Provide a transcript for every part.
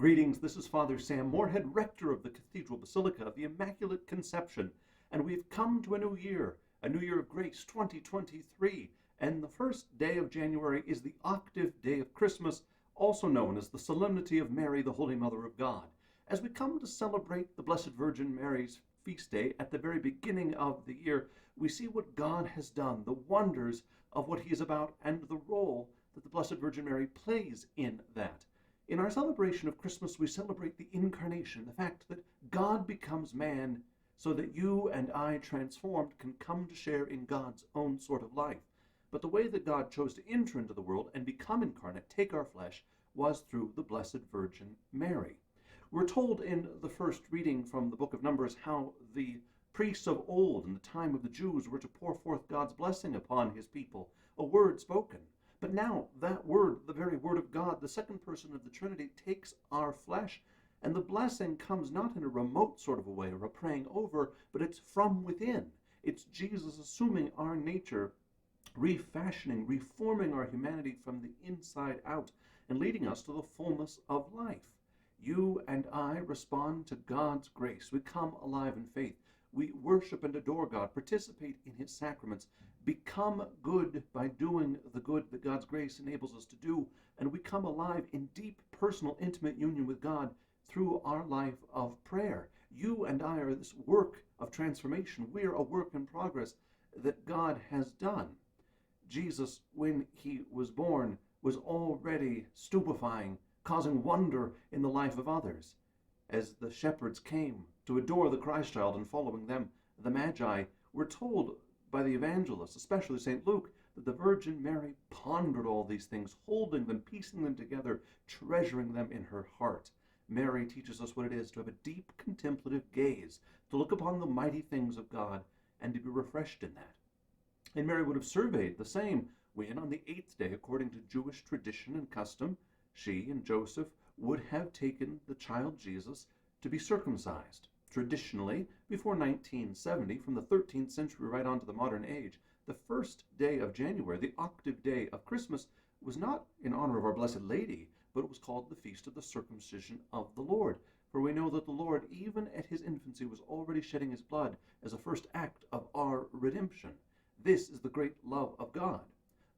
Greetings, this is Father Sam Moorhead, rector of the Cathedral Basilica of the Immaculate Conception, and we've come to a new year of grace, 2023, and the first day of January is the octave day of Christmas, also known as the Solemnity of Mary, the Holy Mother of God. As we come to celebrate the Blessed Virgin Mary's feast day at the very beginning of the year, we see what God has done, the wonders of what he is about, and the role that the Blessed Virgin Mary plays in that. In our celebration of Christmas, we celebrate the Incarnation, the fact that God becomes man so that you and I, transformed, can come to share in God's own sort of life. But the way that God chose to enter into the world and become incarnate, take our flesh, was through the Blessed Virgin Mary. We're told in the first reading from the book of Numbers how the priests of old in the time of the Jews were to pour forth God's blessing upon his people, a word spoken. But now that word, the very word of God, the second person of the Trinity, takes our flesh, and the blessing comes not in a remote sort of a way or a praying over, but it's from within. It's Jesus assuming our nature, refashioning, reforming our humanity from the inside out, and leading us to the fullness of life. You and I respond to God's grace. We come alive in faith. We worship and adore God, participate in his sacraments, become good by doing the good that God's grace enables us to do, and we come alive in deep, personal, intimate union with God through our life of prayer. You and I are this work of transformation. We are a work in progress that God has done. Jesus, when he was born, was already stupefying, causing wonder in the life of others. As the shepherds came to adore the Christ child and following them, the Magi, were told by the evangelists, especially St. Luke, that the Virgin Mary pondered all these things, holding them, piecing them together, treasuring them in her heart. Mary teaches us what it is to have a deep contemplative gaze, to look upon the mighty things of God, and to be refreshed in that. And Mary would have surveyed the same when, on the 8th day, according to Jewish tradition and custom, she and Joseph would have taken the child Jesus to be circumcised. Traditionally, before 1970, from the 13th century right on to the modern age, the first day of January, the octave day of Christmas, was not in honor of our Blessed Lady, but it was called the Feast of the Circumcision of the Lord. For we know that the Lord, even at his infancy, was already shedding his blood as a first act of our redemption. This is the great love of God.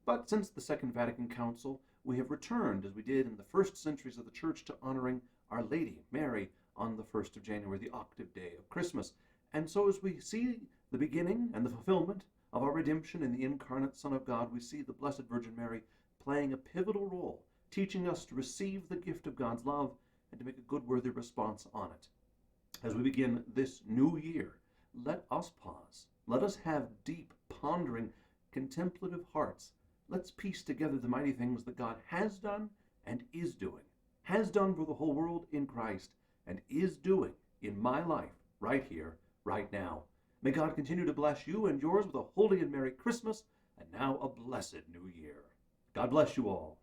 But since the Second Vatican Council, we have returned, as we did in the first centuries of the Church, to honoring Our Lady, Mary, on the 1st of January, the octave day of Christmas. And so as we see the beginning and the fulfillment of our redemption in the incarnate Son of God, we see the Blessed Virgin Mary playing a pivotal role, teaching us to receive the gift of God's love and to make a good, worthy response on it. As we begin this new year, let us pause. Let us have deep, pondering, contemplative hearts. Let's piece together the mighty things that God has done and is doing, has done for the whole world in Christ, and is doing in my life right here, right now. May God continue to bless you and yours with a holy and merry Christmas, and now a blessed new year. God bless you all.